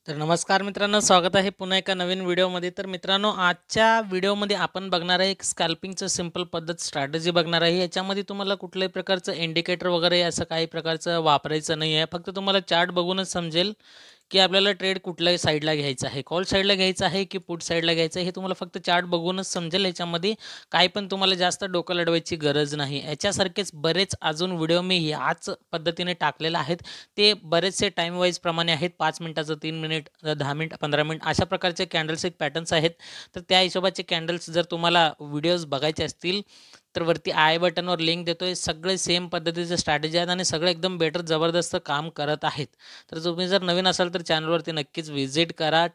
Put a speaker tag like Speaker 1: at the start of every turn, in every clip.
Speaker 1: तर नमस्कार मित्रांनो, स्वागत आहे पुन्हा एका नवीन व्हिडिओमध्ये. तर मित्रांनो, आजच्या व्हिडिओमध्ये आपण बघणार आहे एक स्कॅल्पिंगचं सिंपल पद्धत स्ट्रॅटेजी बघणार आहे. याच्यामध्ये तुम्हाला कुठल्याही प्रकारचं इंडिकेटर वगैरे असं काही प्रकारचं वापरायचं नाही आहे. फक्त तुम्हाला चार्ट बघूनच समजेल की आपल्याला ट्रेड कुठल्याही साईडला घ्यायचा आहे. कॉल साईडला घ्यायचा आहे की पुट साईडला घ्यायचं आहे, हे तुम्हाला फक्त चार्ट बघूनच समजेल. याच्यामध्ये काही पण तुम्हाला जास्त डोकं लढवायची गरज नाही. याच्यासारखेच बरेच अजून व्हिडिओ मी ह्याच पद्धतीने टाकलेले आहेत. ते बरेचसे टाईम वाईज प्रमाणे आहेत. 5 मिनिटाचं, 3 मिनिट, 10 मिनिट, 15 मिनिट अशा प्रकारचे कॅन्डल्स पॅटर्न्स आहेत. तर त्या हिशोबाचे कॅन्डल्स जर तुम्हाला व्हिडिओज बघायचे असतील तर वरती आय बटनवर लिंक देतोय. सगळे सेम पद्धतीचे स्ट्रॅटेजी आहेत आणि सगळे एकदम बेटर जबरदस्त काम करत आहेत. तर तुम्ही जर नवीन असाल तर चॅनलवरती नक्कीच व्हिजिट करा.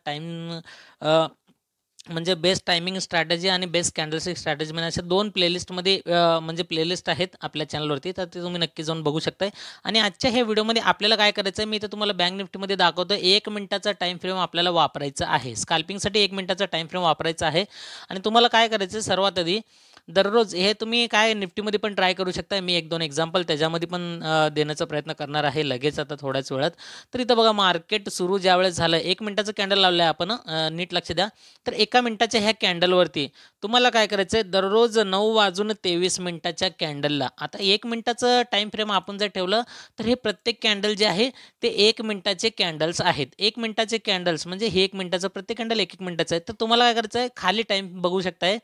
Speaker 1: म्हणजे बेस्ट टायमिंग स्ट्रॅटेजी आणि बेस्ट कॅन्डलस्टिक स्ट्रॅटेजी म्हणजे अशा 2 प्लेलिस्टमध्ये म्हणजे प्लेलिस्ट आहेत आपल्या चॅनलवरती, तर ते तुम्ही नक्की जाऊन बघू शकताय. आणि आजच्या ह्या व्हिडिओमध्ये आपल्याला काय करायचं आहे, मी इथं तुम्हाला बँक निफ्टीमध्ये दाखवतो. 1 मिनिटाचा टाईम फ्रेम आपल्याला वापरायचा आहे. स्कॅल्पिंगसाठी 1 मिनिटाचा टाईम फ्रेम वापरायचा आहे. आणि तुम्हाला काय करायचं आहे, सर्वात आधी दररोज हे तुम्ही काय निफ्टीमध्ये पण ट्राय करू शकता. मी 1-2 एक्झाम्पल त्याच्यामध्ये पण देण्याचा प्रयत्न करणार आहे लगेच आता थोड्याच वेळात. तर इथं बघा, मार्केट सुरू ज्यावेळेस झालं, 1 मिनिटाचं कॅन्डल लावलं आहे आपण, नीट लक्ष द्या. तर 1 मिनिटाच्या ह्या कॅन्डलवरती तुम्हाला काय करायचं आहे, दररोज 9:23 कॅन्डलला, आता 1 मिनिटाचं टाईम फ्रेम आपण जर ठेवलं तर हे प्रत्येक कॅन्डल जे आहे ते 1 मिनिटाचे कॅन्डल्स आहेत. 1 मिनिटाचे कॅन्डल्स म्हणजे हे 1 मिनिटाचं, प्रत्येक कॅन्डल 1-1 मिनिटाचं आहे. तर तुम्हाला काय करायचं आहे, खाली टाईम बघू शकताय,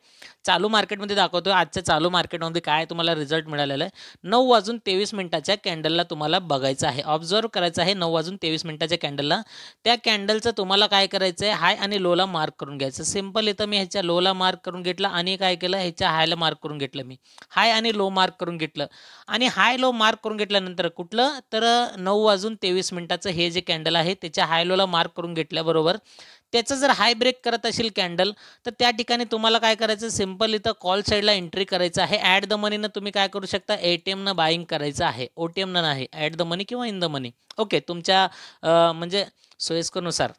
Speaker 1: चालू मार्केटमध्ये दाखवतोय. आजच्या चालू मार्केटमध्ये काय तुम्हाला रिझल्ट मिळालेला आहे, 9:23 कॅन्डलला तुम्हाला बघायचं आहे, ऑब्झर्व करायचं आहे. 9:23 कॅन्डलला त्या कॅन्डलचं तुम्हाला काय करायचं आहे, हाय आणि लोला मार्क करून घ्यायचं. सिंपल इथं मी ह्याच्या लोला मार्क करून घेतला आणि काय केलं, ह्याच्या हायला मार्क करून घेतलं. मी हाय आणि लो मार्क करून घेतलं. आणि हाय लो मार्क करून घेतल्यानंतर कुठलं तर 9:23 हे जे कॅन्डल आहे त्याच्या हाय लोला मार्क करून घेतल्याबरोबर त्याचं जर हाय ब्रेक करत असेल कॅन्डल, तर त्या ठिकाणी तुम्हाला काय करायचं, सिंपल इथं कॉल साईडला एंट्री करायचं आहे. ॲट द मनीनं तुम्ही काय करू शकता, ATMनं बाईंग करायचं आहे, OTMनं नाही, ॲट द मनी किंवा इन द मनी. ओके, तुमच्या म्हणजे सोयीस्करनुसार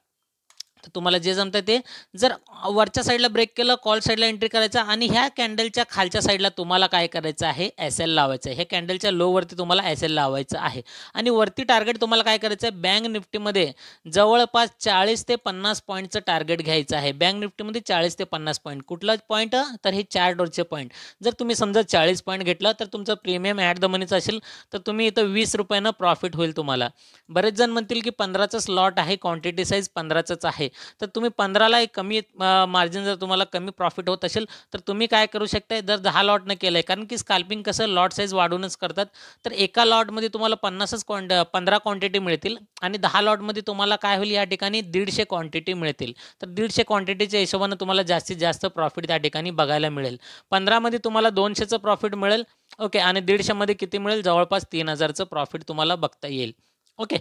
Speaker 1: तर तुम्हाला जे जमतं ते. जर वरच्या साईडला ब्रेक केलं, कॉल साईडला एंट्री करायचा आणि ह्या कॅन्डलच्या खालच्या साईडला तुम्हाला काय करायचं आहे, SL लावायचं आहे. ह्या कॅन्डलच्या लोवरती तुम्हाला SL लावायचं आहे. आणि वरती टार्गेट तुम्हाला काय करायचं आहे, बँक निफ्टीमध्ये जवळपास 40 ते 50 पॉईंटचं टार्गेट घ्यायचं आहे. बँक निफ्टीमध्ये 40 ते 50 पॉईंट. कुठला पॉईंट तर हे चार्टवरचे पॉईंट. जर तुम्ही समजा 40 पॉईंट घेतलं तर तुमचं प्रीमियम ॲट द मनीचं असेल तर तुम्ही इथं ₹20 प्रॉफिट होईल तुम्हाला. बरेच जण म्हणतील की 15चं स्लॉट आहे, क्वांटिटी साईज 15चंच आहे. तर तुम्ही 15ला एक कमी मार्जिन, जर तुम्हाला कमी प्रॉफिट होत असेल तर तुम्ही काय करू शकता, जर 10 लॉटनं केलं आहे, कारण की स्कॅल्पिंग कसं लॉट साईज वाढवूनच करतात. तर एका लॉटमध्ये तुम्हाला 15 क्वांटिटी मिळतील आणि 10 लॉटमध्ये तुम्हाला काय होईल, या ठिकाणी 150 क्वांटिटी मिळतील. तर 150 क्वांटिटीच्या हिशोबानं तुम्हाला जास्तीत जास्त प्रॉफिट त्या ठिकाणी बघायला मिळेल. 15मध्ये तुम्हाला 200चं प्रॉफिट मिळेल. ओके, आणि 150मध्ये किती मिळेल, जवळपास 3000चं प्रॉफिट तुम्हाला बघता येईल. ओके,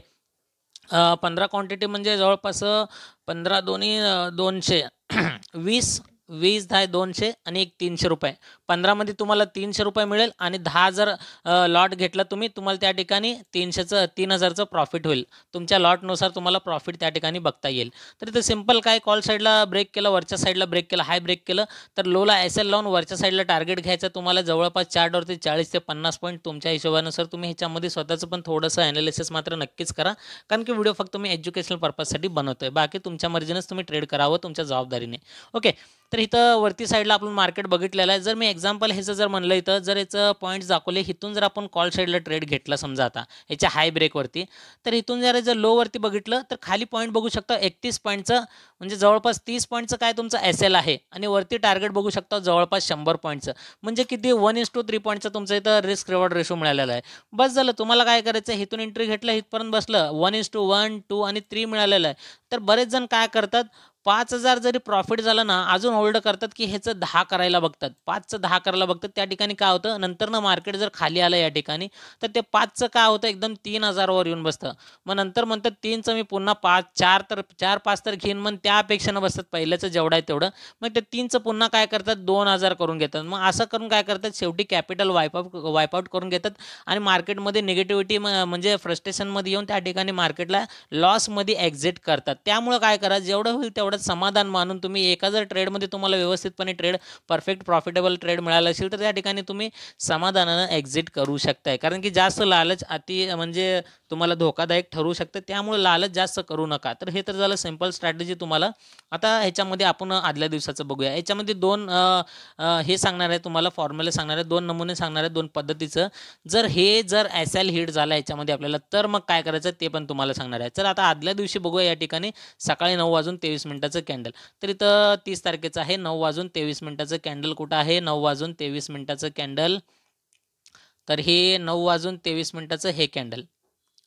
Speaker 1: 15 क्वांटिटी म्हणजे जवळपास 15 दोन्ही 200 20 20 10 200 आणि एक ₹300. 15मध्ये तुम्हाला ₹300 मिळेल आणि 10 जर लॉट घेतला तुम्ही, तुम्हाला त्या ठिकाणी 3000चं प्रॉफिट होईल. तुमच्या लॉटनुसार तुम्हाला प्रॉफिट त्या ठिकाणी बघता येईल. तर इथं सिंपल काय, कॉल साईडला ब्रेक केलं, वरच्या साईडला ब्रेक केलं, हाय ब्रेक केलं, तर लोला SL लावून वरच्या साईडला टार्गेट घ्यायचं. तुम्हाला जवळपास चार्टवरती 40 ते 50 पॉईंट तुमच्या हिशोबानुसार तुम्ही ह्याच्यामध्ये स्वतःचं पण थोडंसं ॲनालिसिस मात्र नक्कीच करा. कारण की व्हिडिओ फक्त मी एज्युकेशनल पर्पजसाठी बनवतोय. बाकी तुमच्या मर्जीनेच तुम्ही ट्रेड करावं, तुमच्या जबाबदारीने. ओके, तर इथं वरती साईडला आपण मार्केट बघितलेलं आहे. जर मी एक्झाम्पल ह्याचं जर म्हणलं, इथं जर याचं पॉईंट्स दाखवले, इथून जर आपण कॉल साईडला ट्रेड घेतला समजा आता याच्या हाय ब्रेकवरती, तर इथून जर लोवरती बघितलं तर खाली पॉईंट बघू शकता 31 पॉईंटचं, म्हणजे जवळपास 30 पॉईंटचं काय तुमचं SL आहे. आणि वरती टार्गेट बघू शकता जवळपास 100 पॉईंटचं, म्हणजे किती 1:3 पॉईंटचं तुमचं इथं रिस्क रिवॉर्ड रेशो मिळालेला आहे. बस झालं. तुम्हाला काय करायचं, इथून एंट्री घेतलं, इथपर्यंत बसलं, 1:1, 2 आणि 3 मिळालेलं आहे. तर बरेच जण काय करतात, 5000 जरी प्रॉफिट झालं ना, अजून होल्ड करतात की ह्याचं 10 करायला बघतात, 5चं 10 करायला बघतात. त्या ठिकाणी काय होतं, नंतर ना मार्केट जर खाली आलं या ठिकाणी, तर ते 5चं काय होतं, एकदम 3000 वर येऊन बसतं. मग नंतर म्हणतात 3चं मी पुन्हा 5 4 तर 4-5 तर घेईन, मग त्या अपेक्षेनं बसतात पहिल्याचं जेवढं आहे तेवढं. मग ते 3चं पुन्हा काय करतात, 2000 करून घेतात. मग असं करून काय करतात, शेवटी कॅपिटल वाईप करून घेतात आणि मार्केटमध्ये निगेटिव्हिटी म्हणजे फ्रस्ट्रेशनमध्ये येऊन त्या ठिकाणी मार्केटला लॉसमध्ये एक्झिट करतात. त्यामुळं काय करा, जेवढं होईल तेवढं तेवढंच समाधान मानून तुम्ही एका जर ट्रेडमध्ये तुम्हाला व्यवस्थितपणे ट्रेड परफेक्ट प्रॉफिटेबल ट्रेड मिळाला असेल तर त्या ठिकाणी तुम्ही समाधानानं एक्झिट करू शकताय. कारण की जास्त लालच अति म्हणजे तुम्हाला धोकादायक ठरू शकतं, त्यामुळे लालच जास्त करू नका. तर हे तर झालं सिंपल स्ट्रॅटेजी तुम्हाला. आता ह्याच्यामध्ये आपण आदल्या दिवसाचं बघूया. याच्यामध्ये दोन हे सांगणार आहे तुम्हाला, फॉर्म्युला सांगणार आहे, 2 नमुने सांगणार आहे 2 पद्धतीचं. जर एस-एल हिट झाला याच्यामध्ये आपल्याला तर मग काय करायचं ते पण तुम्हाला सांगणार आहे. चला आता आदल्या दिवशी बघूया. या ठिकाणी सकाळी 9:23 कॅन्डल. तर इथं 30 तारखेचं आहे 9:23 कॅन्डल. कुठं आहे 9:23 कॅन्डल. तर हे 9:23 हे कॅन्डल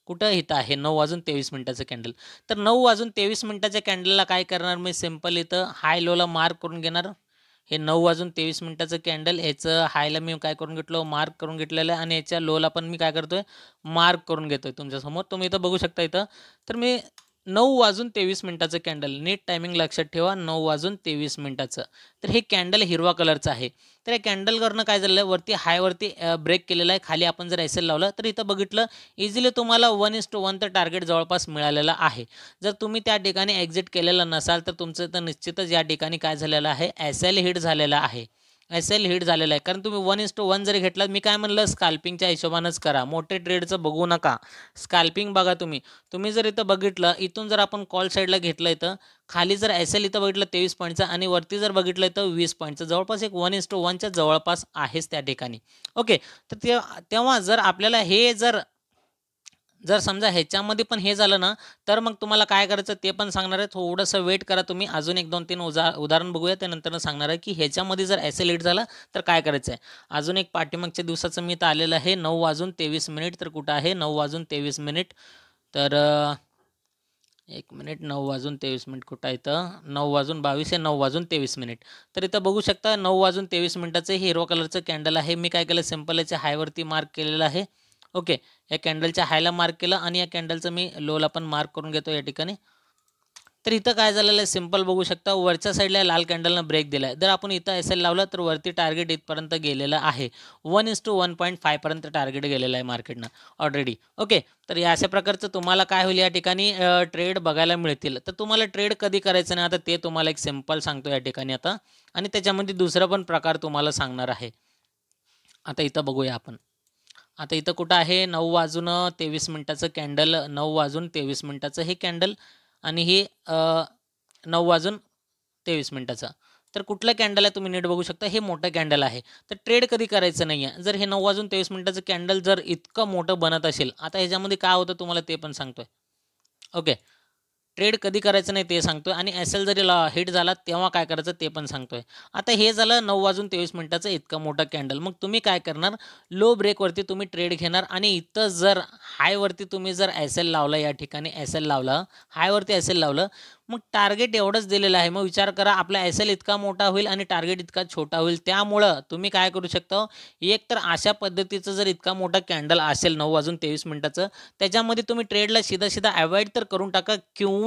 Speaker 1: कुठं इथं आहे 9:23 कॅन्डल. तर 9:23 कॅन्डलला काय करणार मी, सिंपल इथं हाय लोला मार्क करून घेणार. हे 9:23 कॅन्डल ह्याचं हायला मी काय करून घेतलो, मार्क करून घेतलेलं आहे आणि याच्या लोला पण मी काय करतोय, मार्क करून घेतोय तुमच्यासमोर. तुम्ही इथं बघू शकता इथं. तर मी 9:23 कॅन्डल, नीट टायमिंग लक्षात ठेवा, 9:23. तर हे कॅन्डल हिरवा कलरचं आहे. तर या कॅन्डलवरनं काय झालं, वरती हायवरती ब्रेक केलेला आहे. खाली आपण जर एस-एल लावलं तर इथं बघितलं इझिली तुम्हाला 1:1 तर टार्गेट जवळपास मिळालेलं आहे. जर तुम्ही त्या ठिकाणी एक्झिट केलेलं नसाल तर तुमचं तर निश्चितच या ठिकाणी काय झालेलं आहे, एस-एल हिट झालेला आहे. एस-एल हिट झालेला आहे. कारण तुम्ही 1:1 जरी घेतलात, मी काय म्हणलं स्काल्पिंगच्या हिशोबानंच करा, मोठे ट्रेडचं बघू नका. स्काल्पिंग बघा तुम्ही. तुम्ही जर इथं बघितलं, इथून जर आपण कॉल साईडला घेतलं, इथं खाली जर एस-एल इथं बघितलं 23 पॉईंटचा आणि वरती जर बघितलं इथं 20 पॉईंटचं, जवळपास एक 1:1च्या जवळपास आहेच त्या ठिकाणी. ओके. तर तेव्हा जर आपल्याला हे जर समजा ह्याच्यामध्ये पण हे झालं ना, तर मग तुम्हाला काय करायचं ते पण सांगणार आहे. थोडंसं वेट करा तुम्ही. अजून 1, 2, 3 उदाहरण बघूया. त्यानंतर सांगणार आहे की ह्याच्यामध्ये जर एस-एल हिट झाला तर काय करायचं आहे. अजून एक पाठीमागच्या दिवसाचं मी इथं आलेलं आहे 9:23. तर कुठं आहे 9:23. तर 1 मिनिट, 9:23 कुठं आहे इथं, 9:22 हे 9:23. तर इथं बघू शकता 9:23 हे हिरवा कलरचं कॅन्डल आहे. मी काय केलं, सिंपल याच्या हायवरती मार्क केलेलं आहे. ओके. या कॅन्डलच्या हायला मार्क केलं आणि या कॅन्डलचं मी लोला पण मार्क करून घेतो या ठिकाणी. तर इथं काय झालेलं आहे, सिंपल बघू शकता वरच्या साईडला लाल कॅन्डलनं ब्रेक दिला आहे. जर आपण इथं एस-एल लावलं तर वरती टार्गेट इथपर्यंत गेलेलं आहे. 1:1.5 पर्यंत टार्गेट गेलेलं आहे मार्केटनं ऑलरेडी. ओके. तर या अशा प्रकारचं तुम्हाला काय होईल या ठिकाणी ट्रेड बघायला मिळतील. तर तुम्हाला ट्रेड कधी करायचं नाही, आता ते तुम्हाला एक सिंपल सांगतो या ठिकाणी आता. आणि त्याच्यामध्ये दुसरा पण प्रकार तुम्हाला सांगणार आहे. आता इथं बघूया आपण. आता इथं कुठं आहे 9:23 कॅन्डल, 9:23 हे कॅन्डल आणि हे 9:23. तर कुठलं कॅन्डल आहे तुम्ही नीट बघू शकता, हे मोठं कॅन्डल आहे. तर ट्रेड कधी करायचं नाही आहे. जर हे 9:23 कॅन्डल जर इतकं मोठं बनत असेल, आता ह्याच्यामध्ये काय होतं तुम्हाला ते पण सांगतोय. ओके. ट्रेड कधी करायचं नाही ते सांगतोय आणि एस-एल जरी हिट झाला तेव्हा काय करायचं ते पण सांगतोय. आता हे झालं 9:23 इतका मोठा कॅन्डल. मग तुम्ही काय करणार, लो ब्रेकवरती तुम्ही ट्रेड घेणार आणि इथं जर हायवरती तुम्ही जर एस-एल लावला, या ठिकाणी एस-एल लावला, हायवरती एस-एल लावलं, मग टार्गेट एवढंच दिलेलं आहे. मग विचार करा आपला एस-एल इतका मोठा होईल आणि टार्गेट इतका छोटा होईल. त्यामुळं तुम्ही काय करू शकता, एक तर अशा पद्धतीचं जर इतका मोठा कॅन्डल असेल 9:23 त्याच्यामध्ये तुम्ही ट्रेडला सीधा अवॉइड तर करून टाका, किंवा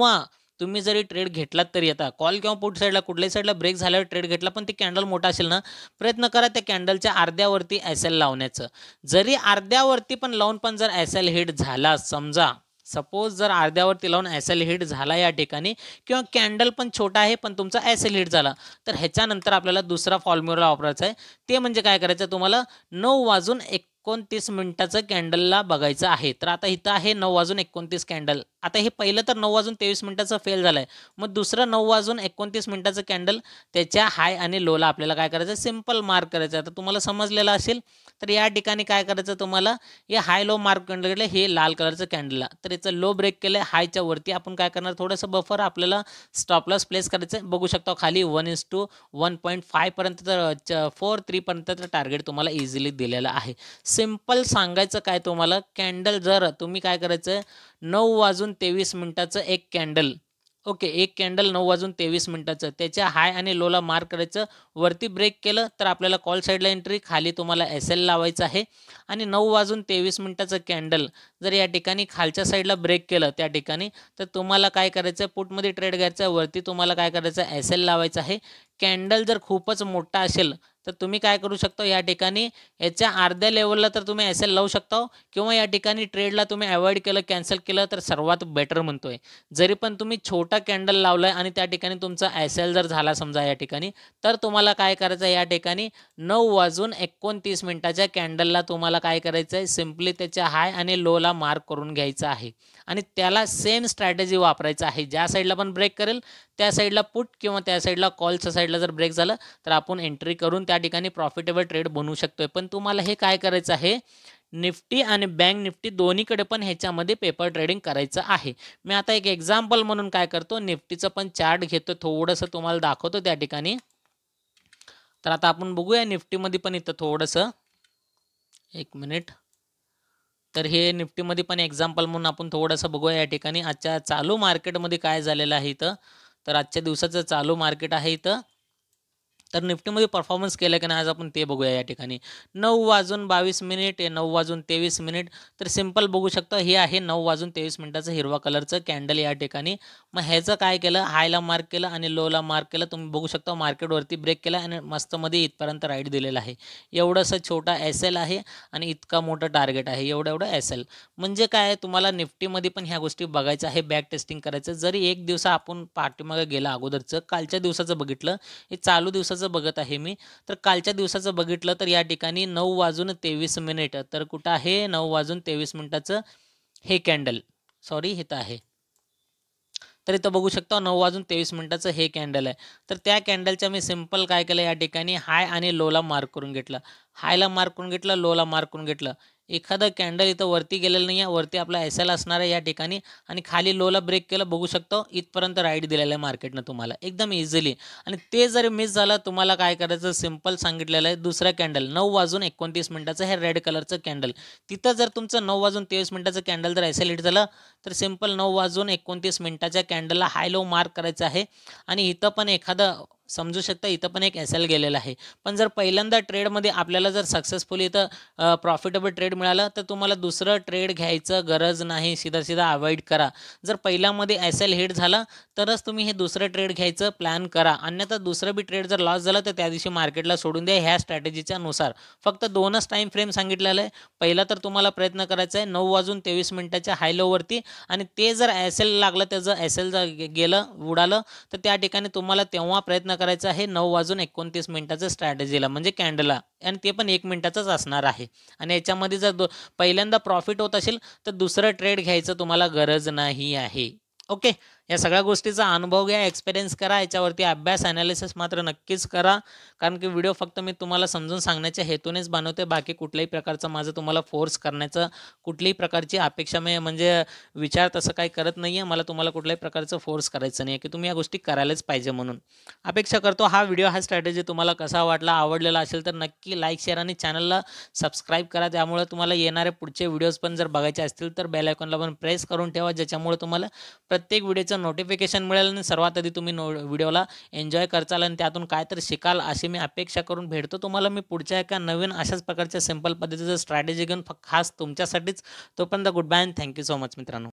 Speaker 1: तुम्ही जरी ट्रेड घेतलात तरी आता कॉल किंवा पुट साईडला कुठल्याही साईडला ब्रेक झाल्यावर ट्रेड घेतला, पण ते कॅन्डल मोठा असेल ना, प्रयत्न करा त्या कॅन्डलच्या अर्ध्यावरती एस-एल लावण्याचं. जरी अर्ध्यावरती पण लावून पण जर एस-एल हिट झाला, समजा सपोज जर अर्ध्यावरती लावून एस-एल हिट झाला या ठिकाणी, किंवा कॅन्डल पण छोटा आहे पण तुमचा एस-एल हिट झाला, तर ह्याच्यानंतर आपल्याला दुसरा फॉर्म्युला वापरायचा आहे. ते म्हणजे काय करायचं, तुम्हाला 9:29 कॅन्डलला बघायचं आहे. तर आता इथं आहे 9:29 कॅन्डल. आता हे पहिलं तर 9:23 फेल झालं आहे. मग दुसरं 9:29 कॅन्डल, त्याच्या हाय आणि लोला आपल्याला काय करायचं, सिंपल मार्क करायचं. आता तुम्हाला समजलेलं असेल. तर या ठिकाणी काय करायचं तुम्हाला, हे हाय लो मार्क केलं, हे लाल कलरचं कॅन्डलला. तर याचं लो ब्रेक केलं हायच्या वरती, आपण काय करणार, थोडंसं बफर आपल्याला स्टॉप लॉस प्लेस करायचं. बघू शकता खाली 1:1.5 पर्यंत, तर 4.3 पर्यंत टार्गेट तुम्हाला इझिली दिलेलं आहे. सिंपल सांगायचं काय तुम्हाला, कॅन्डल जर तुम्ही काय करायचं, 9:23 एक कॅन्डल. ओके. एक कॅन्डल 9:23 त्याच्या हाय आणि लोला मार्क करायचं. वरती ब्रेक केलं तर आपल्याला कॉल साईडला एंट्री, खाली तुम्हाला एस-एल लावायचं आहे. आणि 9:23 कॅन्डल जर या ठिकाणी खालच्या साईडला ब्रेक केलं त्या ठिकाणी, तर तुम्हाला काय करायचं, पुटमध्ये ट्रेड घ्यायचं, वरती तुम्हाला काय करायचं, एस-एल लावायचं आहे. कॅन्डल जर खूपच मोठा असेल तर तुम्ही काय करू शकता, या ठिकाणी याच्या अर्ध्या लेवलला तर तुम्ही एस एल लावू शकता किंवा या ठिकाणी ट्रेडला तुम्ही अवॉइड केलं, कॅन्सल केलं तर सर्वात बेटर म्हणतोय. जरी पण तुम्ही छोटा कॅन्डल लावलाय आणि त्या ठिकाणी तुमचा एस एल जर झाला समजा या ठिकाणी, तर तुम्हाला काय करायचं आहे, या ठिकाणी 9:29 कॅन्डलला तुम्हाला काय करायचं आहे, सिम्पली त्याच्या हाय आणि लोला मार्क करून घ्यायचं आहे आणि त्याला सेम स्ट्रॅटेजी वापरायचं आहे. ज्या साईडला पण ब्रेक करेल त्या साईडला पुट किंवा त्या साईडला कॉलच्या साईडला जर ब्रेक झालं तर आपण एंट्री करून त्या ठिकाणी प्रॉफिटेबल ट्रेड बनवू शकतोय. पण तुम्हाला हे काय करायचं आहे, निफ्टी आणि बँक निफ्टी दोन्हीकडे पण ह्याच्यामध्ये पेपर ट्रेडिंग करायचं आहे. मी आता एक एक्झाम्पल म्हणून काय करतो, निफ्टीचं पण चार्ट घेतो, थोडंसं तुम्हाला दाखवतो त्या ठिकाणी. तर आता आपण बघूया निफ्टीमध्ये पण इथं थोडंसं, एक मिनिट. तर हे निफ्टीमध्ये पण एक्झाम्पल म्हणून आपण थोडंसं बघूया या ठिकाणी. आजच्या चालू मार्केटमध्ये काय झालेलं आहे इथं. तर आजच्या दिवसाचं चालू मार्केट आहे इथं. तर निफ्टीमध्ये परफॉर्मन्स केलं की नाही आज आपण ते बघूया या ठिकाणी. 9:22 9:23. तर सिंपल बघू शकता, हे आहे 9:23 हिरवा कलरचं कॅन्डल या ठिकाणी. मग ह्याचं काय केलं, हायला मार्क केलं आणि लोला मार्क केलं. तुम्ही बघू शकता मार्केटवरती ब्रेक केला आणि मस्तमध्ये इथपर्यंत राईट दिलेलं आहे. एवढंसं छोटा एस एल आहे आणि इतका मोठं टार्गेट आहे, एवढं एस एल. म्हणजे काय, तुम्हाला निफ्टीमध्ये पण ह्या गोष्टी बघायच्या आहे, बॅक टेस्टिंग करायचं. जरी एक दिवस आपण पाठीमागे गेला अगोदरचं, कालच्या दिवसाचं बघितलं, हे चालू दिवसाचं बघत आहे मी. तर कालच्या दिवसाचं बघितलं तर या ठिकाणी 9:23. तर कुठं आहे 9:23 हे कॅन्डल, सॉरी इथं आहे. तर इथं बघू शकता 9:23 हे कॅन्डल आहे. तर त्या कॅन्डलच्या मी सिंपल काय केलं, या ठिकाणी हाय आणि लोला मार्क करून घेतलं. हायला मार्क करून घेतलं, लोला मार्क करून घेतलं. एखादं कॅन्डल इथं वरती गेलेलं नाही आहे, वरती आपला एस एल असणार आहे या ठिकाणी आणि खाली लोला ब्रेक केलं, बघू शकतो इथपर्यंत राईट दिलेलं आहे मार्केटनं तुम्हाला एकदम इझिली. आणि ते जर मिस झालं, तुम्हाला काय करायचं, सिंपल सांगितलेलं आहे. दुसरा कॅन्डल 9:29 हे रेड कलरचं कॅन्डल, तिथं जर तुमचं 9:23 कॅन्डल जर एस एल हिट झालं तर सिंपल 9:29 कॅन्डलला हाय लो मार्क करायचं आहे. आणि इथं पण एखादं समजू शकता, इथं पण एक एस एल गेलेला आहे. पण जर पहिल्यांदा ट्रेडमध्ये आपल्याला जर सक्सेसफुली इथं प्रॉफिटेबल ट्रेड मिळालं तर तुम्हाला दुसरं ट्रेड घ्यायचं गरज नाही, सीधा अवॉइड करा. जर पहिल्यामध्ये एस एल हिट झाला तरच तुम्ही हे दुसरं ट्रेड घ्यायचं प्लॅन करा, अन्यथा दुसरं बी ट्रेड जर लॉस झाला तर त्या दिवशी मार्केटला सोडून द्या. ह्या स्ट्रॅटेजीच्या नुसार फक्त 2च टाईम फ्रेम सांगितलेलं आहे. पहिला तर तुम्हाला प्रयत्न करायचा आहे 9:23 हाय लोवरती, आणि ते जर एस एल लागलं, त्याचं एस एल जर गेलं उडालं तर त्या ठिकाणी तुम्हाला तेव्हा प्रयत्न करायचा आहे 9:29 स्ट्रॅटेजीला, म्हणजे कॅन्डलला, आणि ते पण 1 मिनिटाचंच असणार आहे. आणि याच्यामध्ये जर पहिल्यांदा प्रॉफिट होत असेल तर दुसरं ट्रेड घ्यायचं तुम्हाला गरज नाही आहे. ओके, या सगळ्या गोष्टीचा अनुभव घ्या, एक्सपिरियन्स करा, याच्यावरती अभ्यास ॲनालिसिस मात्र नक्कीच करा. कारण की व्हिडिओ फक्त मी तुम्हाला समजून सांगण्याच्या हेतूनेच बनवते, बाकी कुठल्याही प्रकारचं माझं तुम्हाला फोर्स करण्याचं कुठलीही प्रकारची अपेक्षा म्हणजे विचार तसं काही करत नाही आहे. मला तुम्हाला कुठल्याही प्रकारचं फोर्स करायचं नाही आहे की तुम्ही या गोष्टी करायलाच पाहिजे. म्हणून अपेक्षा करतो हा व्हिडिओ, हा स्ट्रॅटेजी तुम्हाला कसा वाटला, आवडलेला असेल तर नक्की लाईक, शेअर आणि चॅनलला सबस्क्राईब करा. त्यामुळे तुम्हाला येणारे पुढचे व्हिडिओज पण जर बघायचे असतील तर बेल आयकॉनला पण प्रेस करून ठेवा, ज्याच्यामुळे तुम्हाला प्रत्येक व्हिडिओचं नोटिफिकेशन मिळेल आणि सर्वात आधी तुम्ही व्हिडिओला एन्जॉय करचाल आणि त्यातून काय तर शिकाल, अशी मी अपेक्षा करून भेटतो तुम्हाला मी पुढच्या एका नवीन अशाच प्रकारच्या सिंपल पद्धतीचं स्ट्रॅटेजी घेऊन खास तुमच्यासाठीच. तोपर्यंत goodbye and thank you so much मित्रांनो.